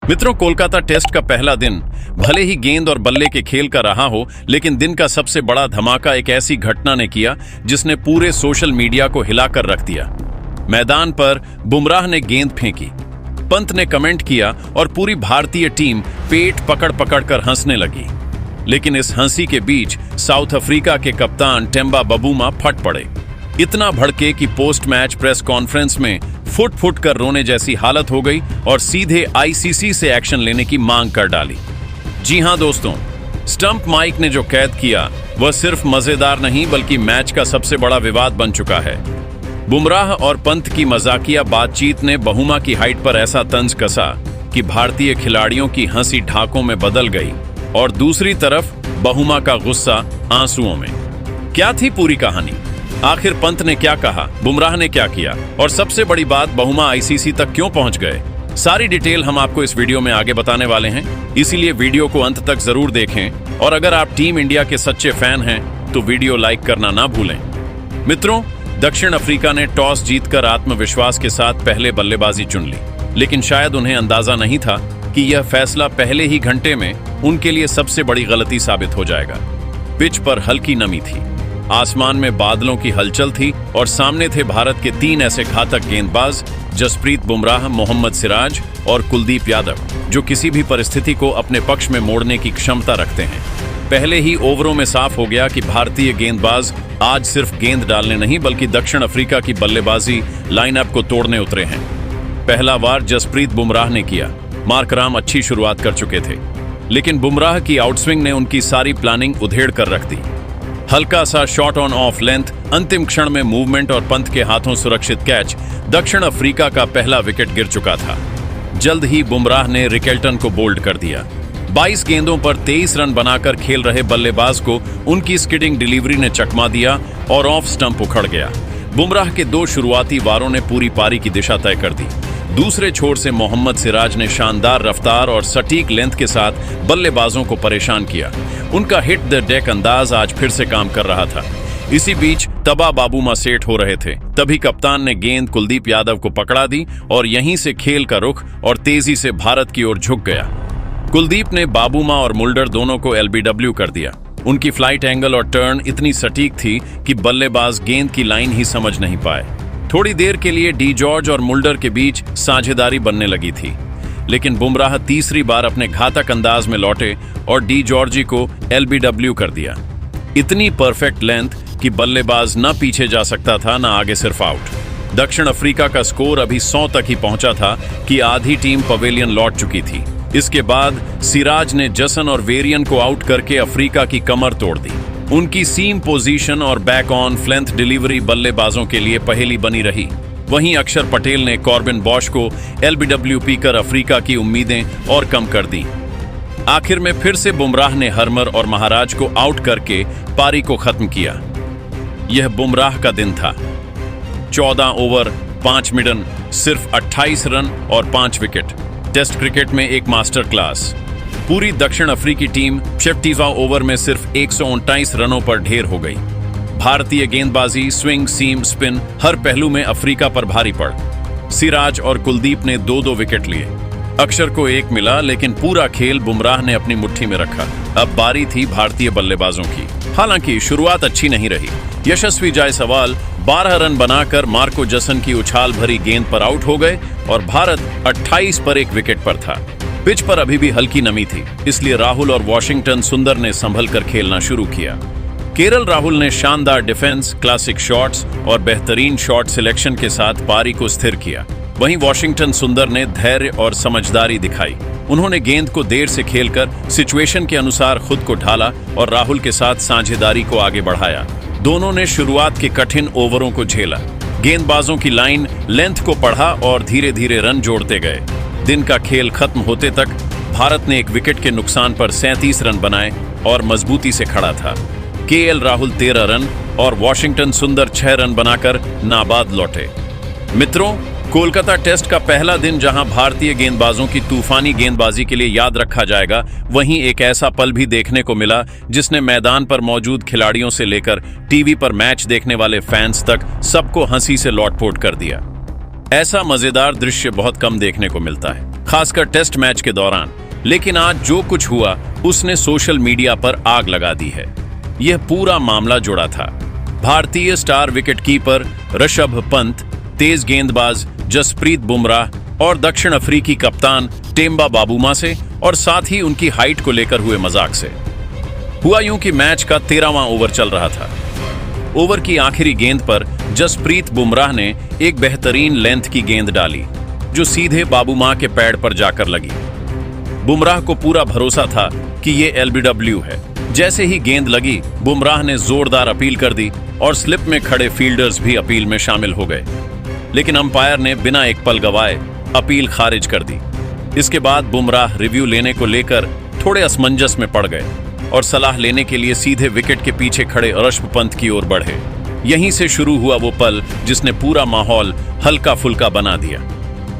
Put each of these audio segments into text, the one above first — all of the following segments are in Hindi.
मित्रों, कोलकाता टेस्ट का पहला दिन भले ही गेंद और बल्ले के खेल का रहा हो, लेकिन दिन का सबसे बड़ा धमाका एक ऐसी घटना ने किया जिसने पूरे सोशल मीडिया को हिलाकर रख दिया। मैदान पर बुमराह ने गेंद फेंकी, पंत ने कमेंट किया और पूरी भारतीय टीम पेट पकड़ पकड़ कर हंसने लगी। लेकिन इस हंसी के बीच साउथ अफ्रीका के कप्तान टेम्बा बबूमा फट पड़े। इतना भड़के कि पोस्ट मैच प्रेस कॉन्फ्रेंस में फुट फुट कर रोने जैसी हालत हो गई और सीधे आईसीसी से एक्शन लेने की मांग कर डाली। जी हां दोस्तों, स्टंप माइक ने जो कैद किया वह सिर्फ मजेदार नहीं बल्कि मैच का सबसे बड़ा विवाद बन चुका है। बुमराह और पंत की मजाकिया बातचीत ने बबूमा की हाइट पर ऐसा तंज कसा कि भारतीय खिलाड़ियों की हंसी ढाकों में बदल गई और दूसरी तरफ बबूमा का गुस्सा आंसुओं में। क्या थी पूरी कहानी? आखिर पंत ने क्या कहा, बुमराह ने क्या किया और सबसे बड़ी बात, बबूमा आईसीसी तक क्यों पहुंच गए? सारी डिटेल हम आपको इस वीडियो में आगे बताने वाले हैं, इसीलिए वीडियो को अंत तक जरूर देखें। और अगर आप टीम इंडिया के सच्चे फैन हैं तो वीडियो लाइक करना ना भूलें। मित्रों, दक्षिण अफ्रीका ने टॉस जीतकर आत्मविश्वास के साथ पहले बल्लेबाजी चुन ली, लेकिन शायद उन्हें अंदाजा नहीं था कि यह फैसला पहले ही घंटे में उनके लिए सबसे बड़ी गलती साबित हो जाएगा। पिच पर हल्की नमी थी, आसमान में बादलों की हलचल थी और सामने थे भारत के 3 ऐसे घातक गेंदबाज, जसप्रीत बुमराह, मोहम्मद सिराज और कुलदीप यादव, जो किसी भी परिस्थिति को अपने पक्ष में मोड़ने की क्षमता रखते हैं। पहले ही ओवरों में साफ हो गया कि भारतीय गेंदबाज आज सिर्फ गेंद डालने नहीं बल्कि दक्षिण अफ्रीका की बल्लेबाजी लाइनअप को तोड़ने उतरे हैं। पहला वार जसप्रीत बुमराह ने किया। मार्कराम अच्छी शुरुआत कर चुके थे, लेकिन बुमराह की आउटस्विंग ने उनकी सारी प्लानिंग उधेड़ कर रख दी। हल्का सा शॉट ऑन ऑफ लेंथ, अंतिम क्षण में मूवमेंट और पंत के हाथों सुरक्षित कैच, दक्षिण अफ्रीका का पहला विकेट गिर चुका था। जल्द ही बुमराह ने रिकेल्टन को बोल्ड कर दिया। 22 गेंदों पर 23 रन बनाकर खेल रहे बल्लेबाज को उनकी स्किडिंग डिलीवरी ने चकमा दिया और ऑफ स्टंप उखड़ गया। बुमराह के 2 शुरुआती वारों ने पूरी पारी की दिशा तय कर दी। दूसरे छोर से मोहम्मद सिराज ने शानदार रफ्तार और सटीक लेंथ के साथ बल्लेबाजों को परेशान किया। उनका हिट द डेक अंदाज आज फिर से काम कर रहा था। इसी बीच तबा बबूमा सेट हो रहे थे, तभी कप्तान ने गेंद कुलदीप यादव को पकड़ा दी और यहीं से खेल का रुख और तेजी से भारत की ओर झुक गया। कुलदीप ने बबूमा और मुल्डर दोनों को एलबीडब्ल्यू कर दिया। उनकी फ्लाइट एंगल और टर्न इतनी सटीक थी कि बल्लेबाज गेंद की लाइन ही समझ नहीं पाए। थोड़ी देर के लिए डी जॉर्ज और मुल्डर के बीच साझेदारी बनने लगी थी, लेकिन बुमराह तीसरी बार अपने घातक अंदाज में लौटे और डी जॉर्जी को एलबीडब्ल्यू कर दिया। इतनी परफेक्ट लेंथ कि बल्लेबाज न पीछे जा सकता था न आगे, सिर्फ आउट। दक्षिण अफ्रीका का स्कोर अभी 100 तक ही पहुंचा था कि आधी टीम पवेलियन लौट चुकी थी। इसके बाद सिराज ने जसन और वेरियन को आउट करके अफ्रीका की कमर तोड़ दी। उनकी सीम पोजीशन और बैक ऑन फ्लेंथ डिलीवरी बल्लेबाजों के लिए पहेली बनी रही। वहीं अक्षर पटेल ने कॉर्बिन बॉश को एलबीडब्ल्यू पीकर अफ्रीका की उम्मीदें और कम कर दी। आखिर में फिर से बुमराह ने हरमर और महाराज को आउट करके पारी को खत्म किया। यह बुमराह का दिन था। 14 ओवर 5 मिडन, सिर्फ 28 रन और 5 विकेट। टेस्ट क्रिकेट में एक मास्टर क्लास। पूरी दक्षिण अफ्रीकी टीम 50वां ओवर में सिर्फ 129 रनों पर ढेर हो गई। भारतीय गेंदबाजी, स्विंग, सीम, स्पिन, हर पहलू में अफ्रीका पर भारी पड़। सिराज और कुलदीप ने 2-2 विकेट लिए। अक्षर को 1 मिला, लेकिन पूरा खेल बुमराह ने अपनी मुट्ठी में रखा। अब बारी थी भारतीय बल्लेबाजों की। हालांकि शुरुआत अच्छी नहीं रही। यशस्वी जायसवाल 12 रन बनाकर मार्को जसन की उछाल भरी गेंद पर आउट हो गए और भारत 28 पर 1 विकेट पर था। पिच पर अभी भी हल्की नमी थी, इसलिए राहुल और वॉशिंगटन सुंदर ने संभल कर खेलना शुरू किया। केएल राहुल ने शानदार डिफेंस, क्लासिक शॉट्स और बेहतरीन शॉट सिलेक्शन के साथ पारी को स्थिर किया। वहीं वॉशिंगटन सुंदर ने धैर्य और समझदारी दिखाई। उन्होंने गेंद को देर से खेलकर सिचुएशन के अनुसार खुद को ढाला और राहुल के साथ साझेदारी को आगे बढ़ाया। दोनों ने शुरुआत के कठिन ओवरों को झेला, गेंदबाजों की लाइन लेंथ को पढ़ा और धीरे धीरे रन जोड़ते गए। दिन का खेल खत्म होते तक भारत ने 1 विकेट के नुकसान पर 37 रन बनाए और मजबूती से खड़ा था। केएल राहुल 13 रन और वॉशिंगटन सुंदर 6 रन बनाकर नाबाद लौटे। मित्रों, कोलकाता टेस्ट का पहला दिन जहां भारतीय गेंदबाजों की तूफानी गेंदबाजी के लिए याद रखा जाएगा, वहीं एक ऐसा पल भी देखने को मिला जिसने मैदान पर मौजूद खिलाड़ियों से लेकर टीवी पर मैच देखने वाले फैंस तक सबको हंसी से लौटपोट कर दिया। ऐसा मजेदार दृश्य बहुत कम देखने को मिलता है। खासकर टेस्ट मैच के दौरान। लेकिन आज जो कुछ हुआ उसने सोशल मीडिया पर आग लगा दी है। यह पूरा मामला जुड़ा था भारतीय स्टार विकेटकीपर ऋषभ पंत, तेज गेंदबाज जसप्रीत बुमराह और दक्षिण अफ्रीकी कप्तान टेम्बा बाबूमा से, और साथ ही उनकी हाइट को लेकर हुए मजाक से। हुआ यूं कि मैच का 13वां ओवर चल रहा था। ओवर की आखिरी गेंद पर जसप्रीत बुमराह ने एक बेहतरीन लेंथ की गेंद डाली जो सीधे बाबूमा के पैड पर जाकर लगी। बुमराह को पूरा भरोसा था कि ये एलबीडब्ल्यू है। जैसे ही गेंद लगी, बुमराह ने जोरदार अपील कर दी और स्लिप में खड़े फील्डर्स भी अपील में शामिल हो गए। लेकिन अंपायर ने बिना एक पल गवाए अपील खारिज कर दी। इसके बाद बुमराह रिव्यू लेने को लेकर थोड़े असमंजस में पड़ गए और सलाह लेने के लिए सीधे विकेट के पीछे खड़े ऋषभ पंत की ओर बढ़े। यहीं से शुरू हुआ वो पल जिसने पूरा माहौल हल्का फुल्का बना दिया।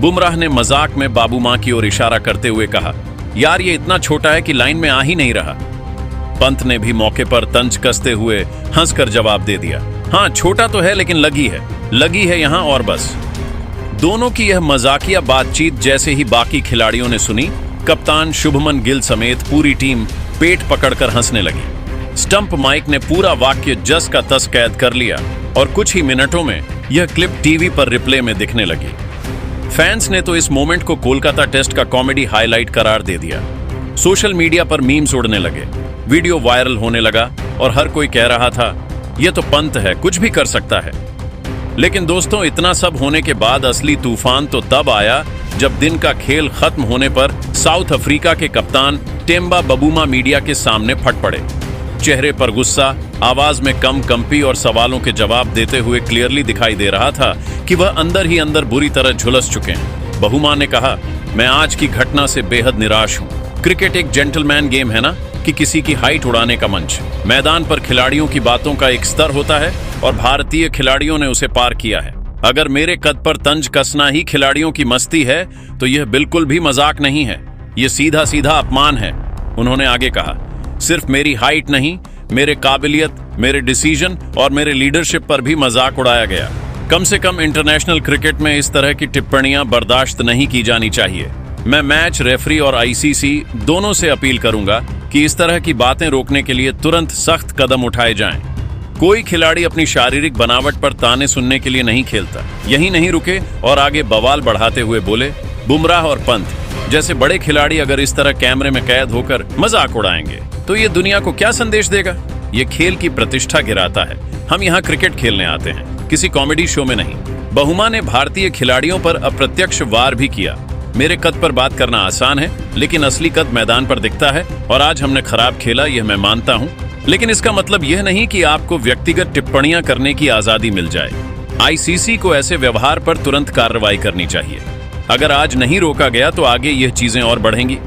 बुमराह ने मजाक में बाबूमा की ओर इशारा करते हुए कहा, यार ये इतना छोटा है कि लाइन में आ ही नहीं रहा। पंत ने भी मौके पर तंज कसते हुए हंसकर जवाब दे दिया, हाँ छोटा तो है लेकिन लगी है यहां और बस। दोनों की यह मजाकिया बातचीत जैसे ही बाकी खिलाड़ियों ने सुनी, कप्तान शुभमन गिल समेत पूरी टीम पेट पकड़कर हंसने लगी। स्टंप माइक ने पूरा वाक्य जस का तस कैद कर लिया और कुछ ही मिनटों में यह क्लिप टीवी पर रिप्ले में दिखने लगी। फैंस ने तो इस मोमेंट को कोलकाता टेस्ट का कॉमेडी हाईलाइट करार दे दिया। सोशल मीडिया पर मीम्स उड़ने लगे, वीडियो वायरल होने लगा और हर कोई कह रहा था यह तो पंत है, कुछ भी कर सकता है। लेकिन दोस्तों, इतना सब होने के बाद असली तूफान तो तब आया जब दिन का खेल खत्म होने पर साउथ अफ्रीका के कप्तान टेम्बा बाबूमा मीडिया के सामने फट पड़े। चेहरे पर गुस्सा, आवाज में कम कंपी और सवालों के जवाब देते हुए क्लियरली दिखाई दे रहा था कि वह अंदर ही अंदर बुरी तरह झुलस चुके हैं। बाबूमा ने कहा, मैं आज की घटना से बेहद निराश हूं। क्रिकेट एक जेंटलमैन गेम है ना, कि किसी की हाइट उड़ाने का मंच। मैदान पर खिलाड़ियों की बातों का एक स्तर होता है और भारतीय खिलाड़ियों ने उसे पार किया है। अगर मेरे कद पर तंज कसना ही खिलाड़ियों की मस्ती है तो यह बिल्कुल भी मजाक नहीं है, यह सीधा सीधा अपमान है। उन्होंने आगे कहा, सिर्फ मेरी हाइट नहीं, मेरे काबिलियत, मेरे डिसीजन और मेरे लीडरशिप पर भी मजाक उड़ाया गया। कम से कम इंटरनेशनल क्रिकेट में इस तरह की टिप्पणियां बर्दाश्त नहीं की जानी चाहिए। मैं मैच रेफरी और आईसीसी दोनों से अपील करूंगा कि इस तरह की बातें रोकने के लिए तुरंत सख्त कदम उठाए जाएं। कोई खिलाड़ी अपनी शारीरिक बनावट पर ताने सुनने के लिए नहीं खेलता। यही नहीं रुके और आगे बवाल बढ़ाते हुए बोले, बुमराह और पंत जैसे बड़े खिलाड़ी अगर इस तरह कैमरे में कैद होकर मजाक उड़ाएंगे तो ये दुनिया को क्या संदेश देगा? ये खेल की प्रतिष्ठा गिराता है। हम यहाँ क्रिकेट खेलने आते हैं, किसी कॉमेडी शो में नहीं। बाबूमा ने भारतीय खिलाड़ियों पर अप्रत्यक्ष वार भी किया। मेरे कद पर बात करना आसान है, लेकिन असली कद मैदान पर दिखता है और आज हमने खराब खेला, यह मैं मानता हूं। लेकिन इसका मतलब यह नहीं कि आपको व्यक्तिगत टिप्पणियां करने की आजादी मिल जाए। आईसीसी को ऐसे व्यवहार पर तुरंत कार्रवाई करनी चाहिए। अगर आज नहीं रोका गया तो आगे यह चीजें और बढ़ेंगी।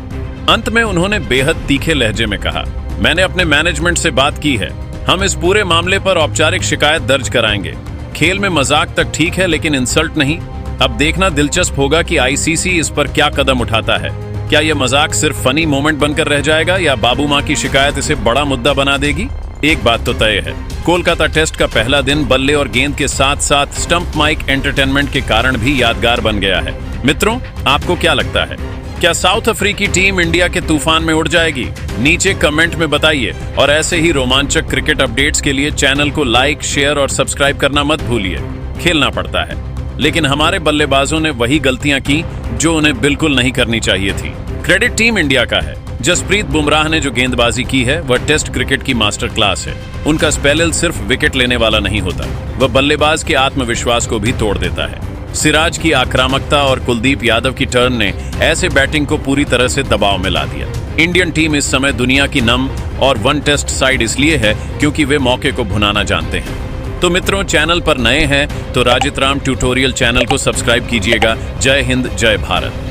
अंत में उन्होंने बेहद तीखे लहजे में कहा, मैंने अपने मैनेजमेंट से बात की है, हम इस पूरे मामले पर औपचारिक शिकायत दर्ज कराएंगे। खेल में मजाक तक ठीक है, लेकिन इंसल्ट नहीं। अब देखना दिलचस्प होगा कि आईसीसी इस पर क्या कदम उठाता है। क्या यह मजाक सिर्फ फनी मोमेंट बनकर रह जाएगा या बाबूमा की शिकायत इसे बड़ा मुद्दा बना देगी? एक बात तो तय है, कोलकाता टेस्ट का पहला दिन बल्ले और गेंद के साथ साथ स्टंप माइक एंटरटेनमेंट के कारण भी यादगार बन गया है। मित्रों, आपको क्या लगता है? क्या साउथ अफ्रीकी टीम इंडिया के तूफान में उड़ जाएगी? नीचे कमेंट में बताइए और ऐसे ही रोमांचक क्रिकेट अपडेट्स के लिए चैनल को लाइक, शेयर और सब्सक्राइब करना मत भूलिए। खेलना पड़ता है, लेकिन हमारे बल्लेबाजों ने वही गलतियां की जो उन्हें बिल्कुल नहीं करनी चाहिए थी। क्रेडिट टीम इंडिया का है। जसप्रीत बुमराह ने जो गेंदबाजी की है वह टेस्ट क्रिकेट की मास्टर क्लास है। उनका स्पेल सिर्फ विकेट लेने वाला नहीं होता, वह बल्लेबाज के आत्मविश्वास को भी तोड़ देता है। सिराज की आक्रामकता और कुलदीप यादव की टर्न ने ऐसे बैटिंग को पूरी तरह से दबाव में ला दिया। इंडियन टीम इस समय दुनिया की नम और वन टेस्ट साइड इसलिए है क्योंकि वे मौके को भुनाना जानते हैं। तो मित्रों, चैनल पर नए हैं तो राजित राम ट्यूटोरियल चैनल को सब्सक्राइब कीजिएगा। जय हिंद, जय भारत।